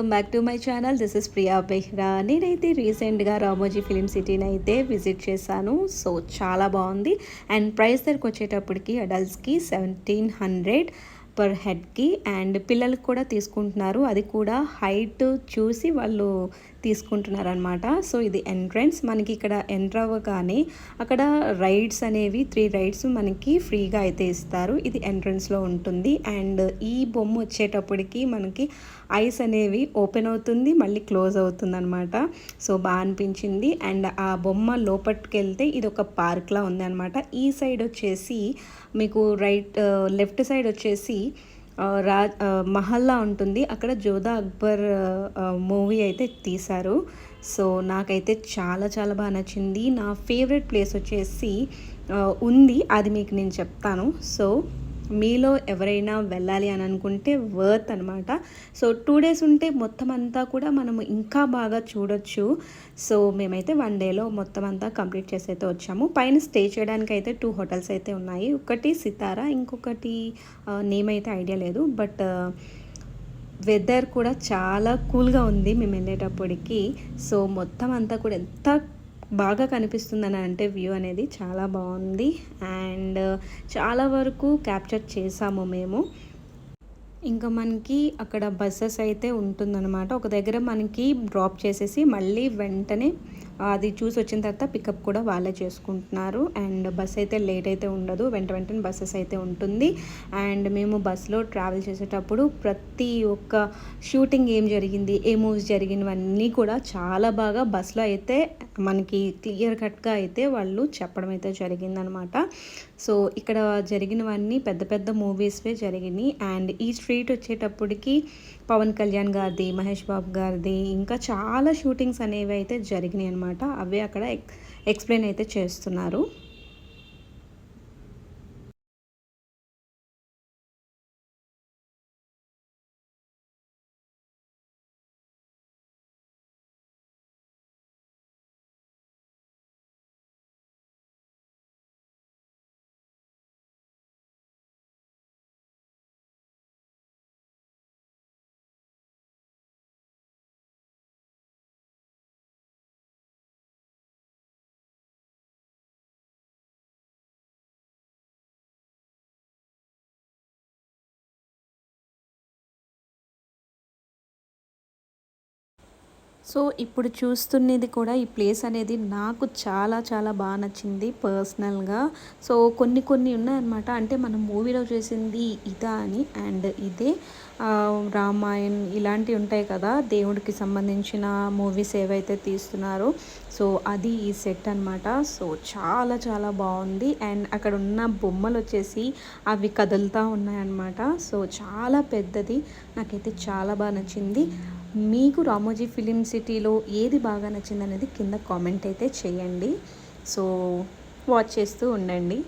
Welcome back to my channel. This is Priya Behra. నేనైతే రీసెంట్గా Ramoji film సిటీని అయితే విజిట్ చేశాను. సో చాలా బాగుంది. అండ్ ప్రైస్ దగ్గరకు వచ్చేటప్పటికి అడల్ట్స్కి 1700 పర్ హెడ్కి, అండ్ పిల్లలకు కూడా తీసుకుంటున్నారు. అది కూడా హైట్ చూసి వాళ్ళు తీసుకుంటున్నారు అనమాట. సో ఇది ఎంట్రన్స్. మనకి ఇక్కడ ఎంటర్ అవ్వగానే అక్కడ రైడ్స్ అనేవి 3 రైడ్స్ మనకి ఫ్రీగా అయితే ఇస్తారు. ఇది ఎంట్రన్స్లో ఉంటుంది. అండ్ ఈ బొమ్మ వచ్చేటప్పటికి మనకి ఐస్ అనేవి ఓపెన్ అవుతుంది, మళ్ళీ క్లోజ్ అవుతుంది అనమాట. సో బాగా అనిపించింది. అండ్ ఆ బొమ్మ లోపలికి వెళ్తే ఇది ఒక పార్క్లా ఉంది అనమాట. ఈ సైడ్ వచ్చేసి మీకు లెఫ్ట్ సైడ్ వచ్చేసి మహల్లా ఉంటుంది. అక్కడ జోధా అక్బర్ మూవీ అయితే తీశారు. సో నాకైతే చాలా చాలా బాగా నచ్చింది. నా ఫేవరెట్ ప్లేస్ వచ్చేసి ఉంది, అది మీకు నేను చెప్తాను. సో మీలో ఎవరైనా వెళ్ళాలి అని అనుకుంటే వర్త్ అనమాట. సో 2 days ఉంటే మొత్తం అంతా కూడా మనము ఇంకా బాగా చూడొచ్చు. సో మేమైతే 1 dayలో మొత్తం అంతా కంప్లీట్ చేసి అయితే వచ్చాము. పైన స్టే చేయడానికి అయితే 2 hotels అయితే ఉన్నాయి. ఒకటి సితారా, ఇంకొకటి నేమ్ అయితే ఐడియా లేదు. బట్ వెదర్ కూడా చాలా కూల్గా ఉంది మేము వెళ్ళేటప్పటికి. సో మొత్తం అంతా కూడా ఎంత బాగా కనిపిస్తుందని అంటే వ్యూ అనేది చాలా బాగుంది. అండ్ చాలా వరకు క్యాప్చర్ చేసాము మేము. ఇంకా మనకి అక్కడ బస్సెస్ అయితే ఉంటుందన్నమాట. ఒక దగ్గర మనకి డ్రాప్ చేసేసి మళ్ళీ వెంటనే అది చూసి వచ్చిన తర్వాత పికప్ కూడా వాళ్ళే చేసుకుంటున్నారు. అండ్ బస్ అయితే లేట్ అయితే ఉండదు, వెంటనే బస్సెస్ అయితే ఉంటుంది. అండ్ మేము బస్సులో ట్రావెల్ చేసేటప్పుడు ప్రతి ఒక్క షూటింగ్ ఏం జరిగింది, ఏ మూవీస్ జరిగినవన్నీ కూడా చాలా బాగా బస్సులో అయితే మనకి క్లియర్ కట్గా అయితే వాళ్ళు చెప్పడం అయితే జరిగిందనమాట. సో ఇక్కడ జరిగినవన్నీ పెద్ద పెద్ద మూవీస్వే జరిగినాయి. అండ్ ఈ స్ట్రీట్ వచ్చేటప్పటికి పవన్ కళ్యాణ్ గారిది, మహేష్ బాబు గారిది, ఇంకా చాలా షూటింగ్స్ అనేవి అయితే జరిగినాయి అనమాట. అవే అక్కడ ఎక్స్ప్లెయిన్ అయితే చేస్తున్నారు. సో ఇప్పుడు చూస్తున్నది కూడా ఈ ప్లేస్ అనేది నాకు చాలా చాలా బాగా నచ్చింది పర్సనల్గా. సో కొన్ని కొన్ని ఉన్నాయన్నమాట. అంటే మనం మూవీలో చేసింది ఇదా అని, అండ్ ఇదే రామాయణ్ ఇలాంటివి ఉంటాయి కదా, దేవుడికి సంబంధించిన మూవీస్ ఏవైతే తీస్తున్నారో సో అది ఈ సెట్ అనమాట. సో చాలా చాలా బాగుంది. అండ్ అక్కడ ఉన్న బొమ్మలు వచ్చేసి అవి కదులుతూ ఉన్నాయన్నమాట. సో చాలా పెద్దది, నాకైతే చాలా బాగా నచ్చింది. మీకు రామోజీ ఫిలిం సిటీలో ఏది బాగా నచ్చింది అనేది కింద కామెంట్ అయితే చేయండి. సో వాచ్ చేస్తూ ఉండండి.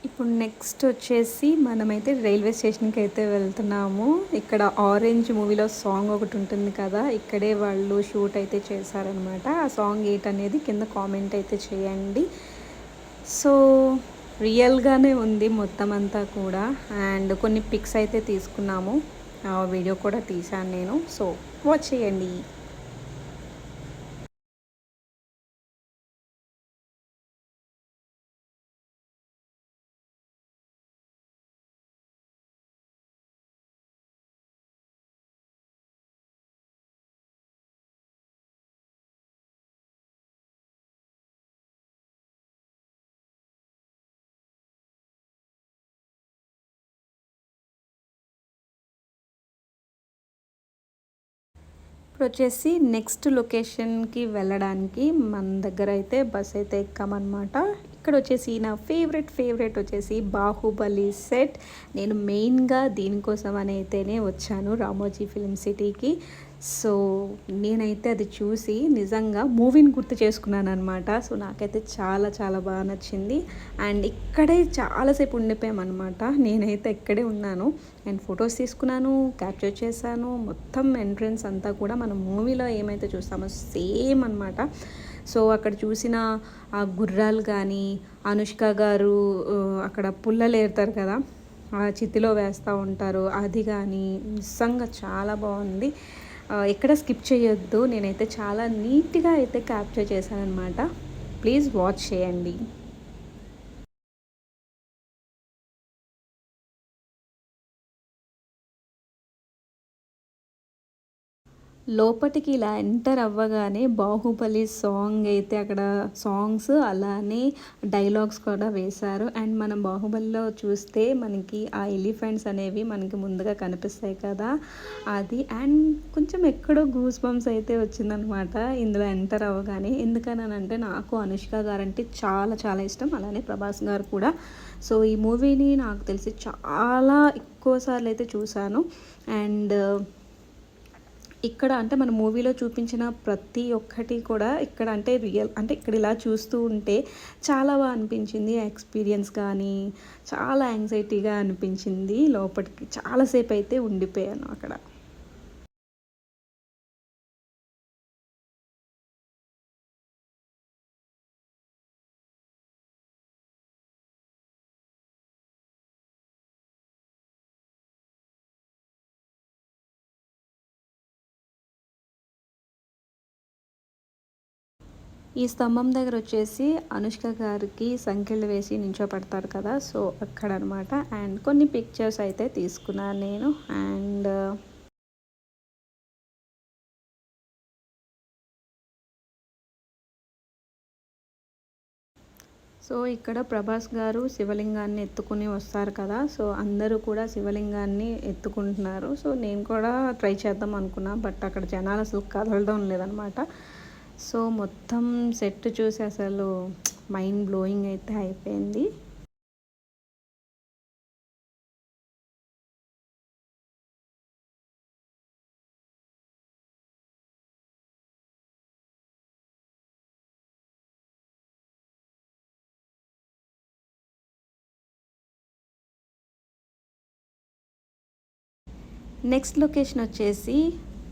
ఇప్పుడు నెక్స్ట్ వచ్చేసి మనమైతే రైల్వే స్టేషన్కి అయితే వెళ్తున్నాము. ఇక్కడ ఆరెంజ్ మూవీలో సాంగ్ ఒకటి ఉంటుంది కదా, ఇక్కడే వాళ్ళు షూట్ అయితే చేశారనమాట. ఆ సాంగ్ ఏంటనేది కింద కామెంట్ అయితే చేయండి. సో రియల్గానే ఉంది మొత్తం అంతా కూడా. అండ్ కొన్ని పిక్స్ అయితే తీసుకున్నాము, వీడియో కూడా తీశాను నేను. సో వాచ్ చేయండి. ఇప్పుడు వచ్చేసి నెక్స్ట్ లొకేషన్కి వెళ్ళడానికి మన దగ్గర అయితే బస్ అయితే ఎక్కామన్నమాట. ఇక్కడ ఇక్కడ వచ్చేసి నా ఫేవరెట్ వచ్చేసి బాహుబలి సెట్. నేను మెయిన్గా దీనికోసం అయితేనే వచ్చాను రామోజీ ఫిలిం సిటీకి. సో నేనైతే అది చూసి నిజంగా మూవీని గుర్తు చేసుకున్నాను అనమాట. సో నాకైతే చాలా చాలా బాగా నచ్చింది. అండ్ ఇక్కడే చాలాసేపు ఉండిపోయామన్నమాట. నేనైతే ఇక్కడే ఉన్నాను అండ్ ఫొటోస్ తీసుకున్నాను, క్యాప్చర్ చేశాను. మొత్తం ఎంట్రన్స్ అంతా కూడా మనం మూవీలో ఏమైతే చూస్తామో సేమ్ అనమాట. సో అక్కడ చూసిన ఆ గుర్రాలు కానీ, అనుష్క గారు అక్కడ పుల్లలు ఏరుతారు కదా, ఆ చితిలో వేస్తూ ఉంటారు, అది కానీ నిజంగా చాలా బాగుంది. ఎక్కడ స్కిప్ చేయొద్దు. నేనైతే చాలా నీట్గా అయితే క్యాప్చర్ చేశాను అనమాట. ప్లీజ్ వాచ్ చేయండి. లోపటికి ఇలా ఎంటర్ అవ్వగానే బాహుబలి సాంగ్ అయితే అక్కడ సాంగ్స్ అలానే డైలాగ్స్ కూడా వేశారు. అండ్ మనం బాహుబలిలో చూస్తే మనకి ఆ ఎలిఫెంట్స్ అనేవి మనకి ముందుగా కనిపిస్తాయి కదా, అది. అండ్ కొంచెం ఎక్కడో గూస్ బంప్స్ అయితే వచ్చిందనమాట ఇందులో ఎంటర్ అవ్వగానే. ఎందుకనంటే నాకు అనుష్క గారు అంటే చాలా చాలా ఇష్టం, అలానే ప్రభాస్ గారు కూడా. సో ఈ మూవీని నాకు తెలిసి చాలా ఎక్కువసార్లు అయితే చూశాను. అండ్ ఇక్కడ అంటే మన మూవీలో చూపించిన ప్రతి ఒక్కటి కూడా ఇక్కడ అంటే రియల్, అంటే ఇక్కడ ఇలా చూస్తూ ఉంటే చాలా బాగా అనిపించింది. ఎక్స్పీరియన్స్ కానీ చాలా యాంగ్జైటీగా అనిపించింది. లోపలికి చాలాసేపు అయితే ఉండిపోయాను అక్కడ. ఈ స్తంభం దగ్గర వచ్చేసి అనుష్క గారికి సంకెళ్ళు వేసి నించోపెడతారు కదా, సో అక్కడ అనమాట. అండ్ కొన్ని పిక్చర్స్ అయితే తీసుకున్నాను నేను. అండ్ సో ఇక్కడ ప్రభాస్ గారు శివలింగాన్ని ఎత్తుకుని వస్తారు కదా, సో అందరూ కూడా శివలింగాన్ని ఎత్తుకుంటున్నారు. సో నేను కూడా ట్రై చేద్దాం అనుకున్నా, బట్ అక్కడ జనాలు అసలు కదలడం లేదనమాట. సో మొత్తం సెట్ చూసి అసలు మైండ్ బ్లోయింగ్ అయితే అయిపోయింది. నెక్స్ట్ లొకేషన్ వచ్చేసి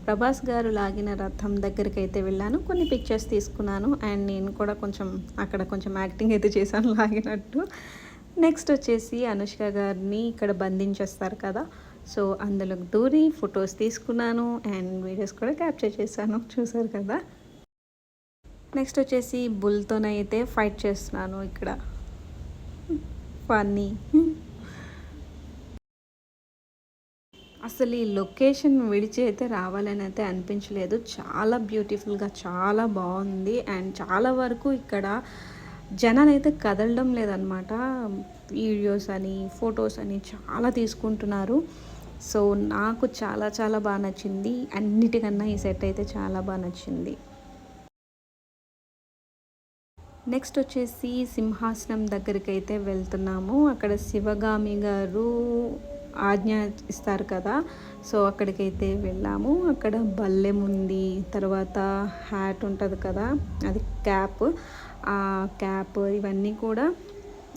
ప్రభాస్ గారు లాగిన రథం దగ్గరికి అయితే వెళ్ళాను, కొన్ని పిక్చర్స్ తీసుకున్నాను. అండ్ నేను కూడా అక్కడ కొంచెం యాక్టింగ్ అయితే చేశాను లాగినట్టు. నెక్స్ట్ వచ్చేసి అనుష్క గారిని ఇక్కడ బంధించేస్తారు కదా, సో అందులోకి దూరి ఫొటోస్ తీసుకున్నాను అండ్ వీడియోస్ కూడా క్యాప్చర్ చేశాను, చూసారు కదా. నెక్స్ట్ వచ్చేసి బుల్తోనైతే ఫైట్ చేస్తున్నాను ఇక్కడ, ఫన్నీ. అసలు ఈ లొకేషన్ విడిచి అయితే రావాలని అయితే అనిపించలేదు. చాలా బ్యూటిఫుల్గా చాలా బాగుంది. అండ్ చాలా వరకు ఇక్కడ జనాలు అయితే కదలడం లేదనమాట. వీడియోస్ అని ఫొటోస్ అని చాలా తీసుకుంటున్నారు. సో నాకు చాలా చాలా బాగా నచ్చింది. అన్నిటికన్నా ఈ సెట్ అయితే చాలా బాగా నచ్చింది. నెక్స్ట్ వచ్చేసి సింహాసనం దగ్గరికి అయితే వెళ్తున్నాము. అక్కడ శివగామి గారు ఆజ్ఞ ఇస్తారు కదా, సో అక్కడికైతే వెళ్ళాము. అక్కడ బల్లెం ఉంది, తర్వాత హ్యాట్ ఉంటుంది కదా, అది క్యాప్, ఆ క్యాప్ ఇవన్నీ కూడా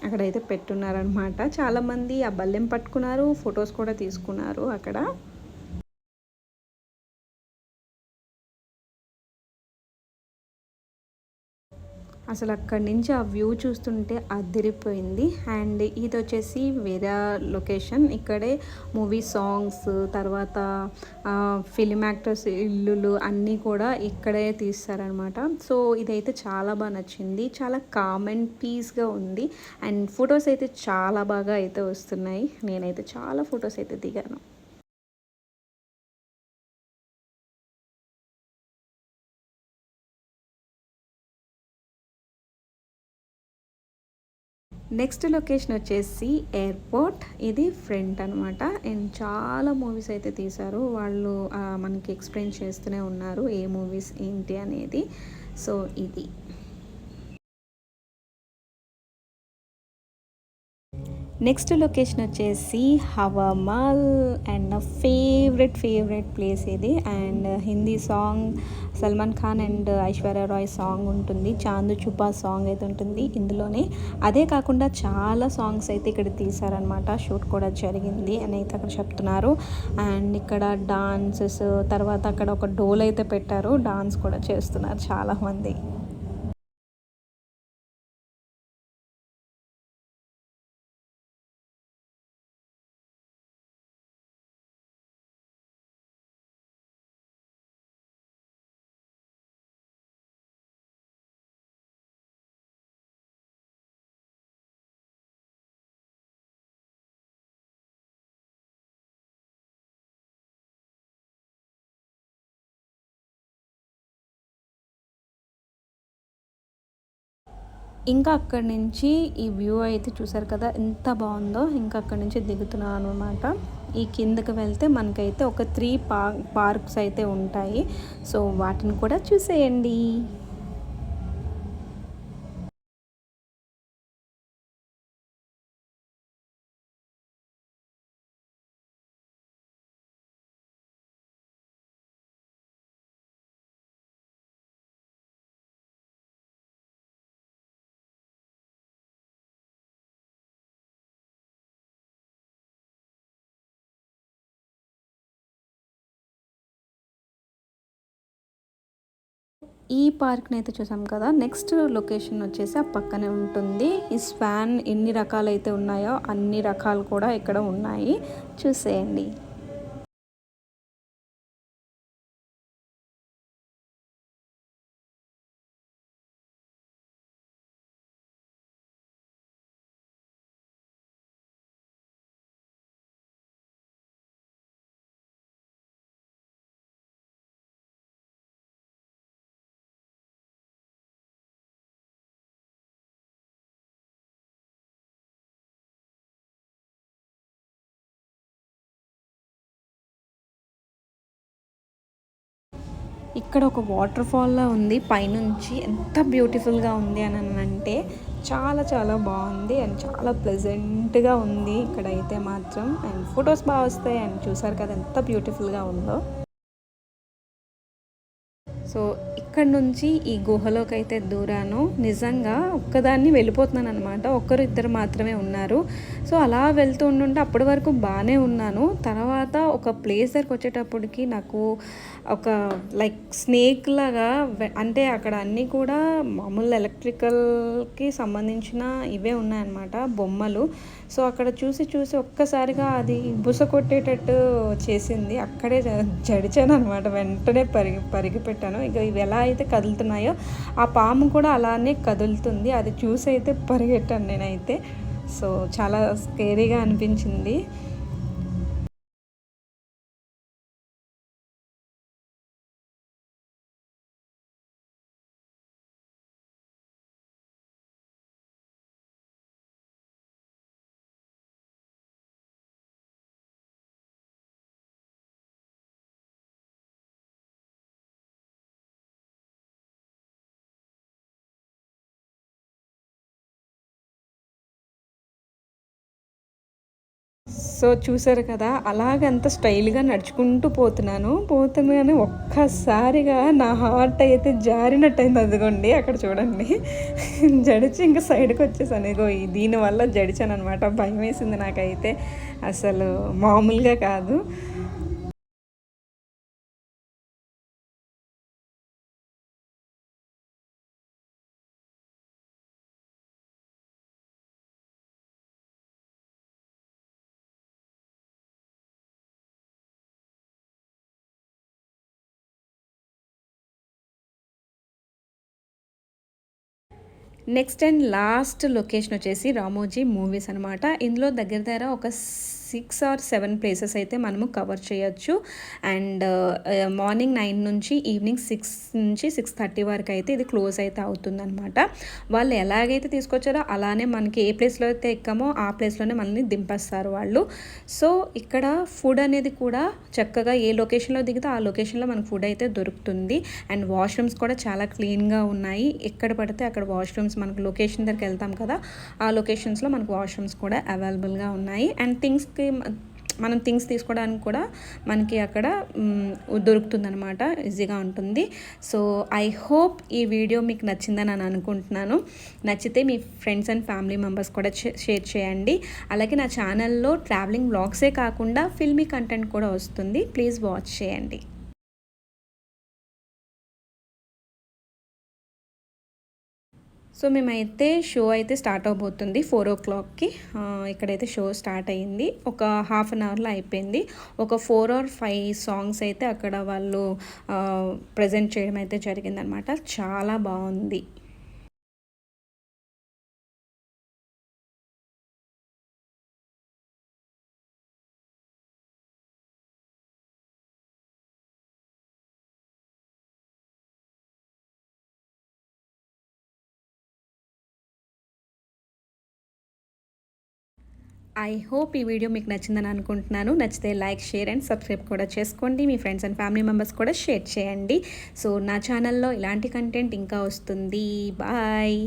అక్కడైతే పెట్టున్నారనమాట. చాలామంది ఆ బల్లెం పట్టుకున్నారు, ఫొటోస్ కూడా తీసుకున్నారు అక్కడ. అసలు అక్కడి నుంచి ఆ వ్యూ చూస్తుంటే అదిరిపోయింది. అండ్ ఇది వచ్చేసి వేరే లొకేషన్. ఇక్కడే మూవీ సాంగ్స్, తర్వాత ఫిలిం యాక్టర్స్ ఇల్లులు అన్నీ కూడా ఇక్కడే తీస్తారనమాట. సో ఇదైతే చాలా బాగా నచ్చింది. చాలా కామ్ అండ్ పీస్గా ఉంది. అండ్ ఫొటోస్ అయితే చాలా బాగా అయితే వస్తున్నాయి. నేనైతే చాలా ఫొటోస్ అయితే దిగాను. నెక్స్ట్ లొకేషన్ వచ్చేసి ఎయిర్పోర్ట్. ఇది ఫ్రంట్ అనమాట. అండ్ చాలా మూవీస్ అయితే తీశారు వాళ్ళు, మనకి ఎక్స్ప్లెయిన్ చేస్తూనే ఉన్నారు ఏ మూవీస్ ఏంటి అనేది. సో ఇది నెక్స్ట్ లొకేషన్ వచ్చేసి హవామాల్ అండ్ నా ఫేవరెట్ ప్లేస్ ఇది. And Hindi song Salman Khan and Aishwarya Roy song ఉంటుంది, చాందు చుపా సాంగ్ అయితే ఉంటుంది ఇందులోనే. అదే కాకుండా చాలా సాంగ్స్ అయితే ఇక్కడ తీశారనమాట, షూట్ కూడా జరిగింది అని అయితే అక్కడ చెప్తున్నారు. అండ్ ఇక్కడ డాన్సెస్, తర్వాత అక్కడ ఒక డోల్ అయితే పెట్టారు, డాన్స్ కూడా చేస్తున్నారు చాలామంది. ఇంకా అక్కడి నుంచి ఈ వ్యూ అయితే చూసారు కదా ఎంత బాగుందో. ఇంకా అక్కడి నుంచి దిగుతున్నాను అనమాట. ఈ కిందకి వెళ్తే మనకైతే ఒక 3 పార్క్స్ అయితే ఉంటాయి. సో వాటిని కూడా చూసేయండి. ఈ పార్క్ని అయితే చూసాం కదా, నెక్స్ట్ లొకేషన్ వచ్చేసి ఆ పక్కనే ఉంటుంది. ఈ స్వాన్ ఎన్ని రకాలైతే ఉన్నాయో అన్ని రకాలు కూడా ఇక్కడ ఉన్నాయి, చూసేయండి. ఇక్కడ ఒక వాటర్ ఫాల్లా ఉంది పైనుంచి, ఎంత బ్యూటిఫుల్గా ఉంది అని అంటే చాలా బాగుంది అండ్ చాలా ప్లెజెంట్గా ఉంది ఇక్కడైతే మాత్రం. అండ్ ఫొటోస్ బాగా వస్తాయి. అండ్ చూసారు కదా ఎంత బ్యూటిఫుల్గా ఉందో. సో ఇక్కడ నుంచి ఈ గుహలోకి అయితే దూరాను. నిజంగా ఒక్కదాన్ని వెళ్ళిపోతున్నాను అనమాట, ఒక్కరు ఇద్దరు మాత్రమే ఉన్నారు. సో అలా వెళ్తూ ఉండుంటే అప్పటి వరకు బాగానే ఉన్నాను. తర్వాత ఒక ప్లేస్ దగ్గరికి వచ్చేటప్పటికి నాకు ఒక లైక్ స్నేక్ లాగా, అంటే అక్కడ అన్నీ కూడా మామూలు ఎలక్ట్రికల్కి సంబంధించిన ఇవే ఉన్నాయన్నమాట బొమ్మలు. సో అక్కడ చూసి ఒక్కసారిగా అది బుస కొట్టేటట్టు చేసింది. అక్కడే జడిచాను అనమాట, వెంటనే పరిగి పెట్టాను. ఇక ఇవి ఎలా అయితే కదులుతున్నాయో ఆ పాము కూడా అలానే కదులుతుంది, అది చూసి అయితే పరిగెట్టాను నేనైతే. సో చాలా స్కేరీగా అనిపించింది. సో చూసారు కదా, అలాగ అంత స్టైల్గా నడుచుకుంటూ పోతున్నాను ఒక్కసారిగా నా హార్ట్ అయితే జారినట్టయింది. అదిగోండి అక్కడ చూడండి, జడిచి ఇంకా సైడ్కి వచ్చేసాను. ఇగో దీనివల్ల జడిచాను అనమాట. భయం వేసింది నాకైతే, అసలు మామూలుగా కాదు. నెక్స్ట్ అండ్ లాస్ట్ లొకేషన్ వచ్చేసి రామోజీ మూవీస్ అనమాట. ఇందులో దగ్గర ఒక 6 ఆర్ 7 ప్లేసెస్ అయితే మనము కవర్ చేయొచ్చు. అండ్ మార్నింగ్ 9 నుంచి ఈవినింగ్ 6 నుంచి 6:30 వరకు అయితే ఇది క్లోజ్ అయితే అవుతుందన్నమాట. వాళ్ళు ఎలాగైతే తీసుకొచ్చారో అలానే మనకి ఏ ప్లేస్లో అయితే ఎక్కామో ఆ ప్లేస్లోనే మనల్ని దింపేస్తారు వాళ్ళు. సో ఇక్కడ ఫుడ్ అనేది కూడా చక్కగా ఏ లొకేషన్లో దిగితే ఆ లొకేషన్లో మనకు ఫుడ్ అయితే దొరుకుతుంది. అండ్ వాష్రూమ్స్ కూడా చాలా క్లీన్గా ఉన్నాయి. ఎక్కడ పడితే అక్కడ వాష్రూమ్స్ మనకు లొకేషన్ దగ్గరికి వెళ్తాం కదా, ఆ లొకేషన్స్లో మనకు వాష్రూమ్స్ కూడా అవైలబుల్గా ఉన్నాయి. అండ్ మనం థింగ్స్ తీసుకోవడానికి కూడా మనకి అక్కడ దొరుకుతుందనమాట, ఈజీగా ఉంటుంది. సో ఐ హోప్ ఈ వీడియో మీకు నచ్చిందని నేను అనుకుంటున్నాను. నచ్చితే మీ ఫ్రెండ్స్ అండ్ ఫ్యామిలీ మెంబర్స్ కూడా షేర్ చేయండి. అలాగే నా ఛానల్లో ట్రావెలింగ్ వ్లాగ్సే కాకుండా ఫిల్మీ కంటెంట్ కూడా వస్తుంది, ప్లీజ్ వాచ్ చేయండి. సో మేమైతే షో అయితే స్టార్ట్ అవబోతుంది 4 o'clockకి. ఇక్కడైతే షో స్టార్ట్ అయ్యింది, ఒక హాఫ్ అన్ అవర్లో అయిపోయింది. ఒక 4 or 5 సాంగ్స్ అయితే అక్కడ వాళ్ళు ప్రజెంట్ చేయడం అయితే జరిగిందనమాట. చాలా బాగుంది. ఐ హోప్ ఈ వీడియో మీకు నచ్చిందని అనుకుంటున్నాను. నచ్చితే లైక్, షేర్ అండ్ సబ్స్క్రైబ్ కూడా చేసుకోండి. మీ ఫ్రెండ్స్ అండ్ ఫ్యామిలీ మెంబర్స్ కూడా షేర్ చేయండి. సో నా ఛానల్లో ఇలాంటి కంటెంట్ ఇంకా వస్తుంది. బాయ్.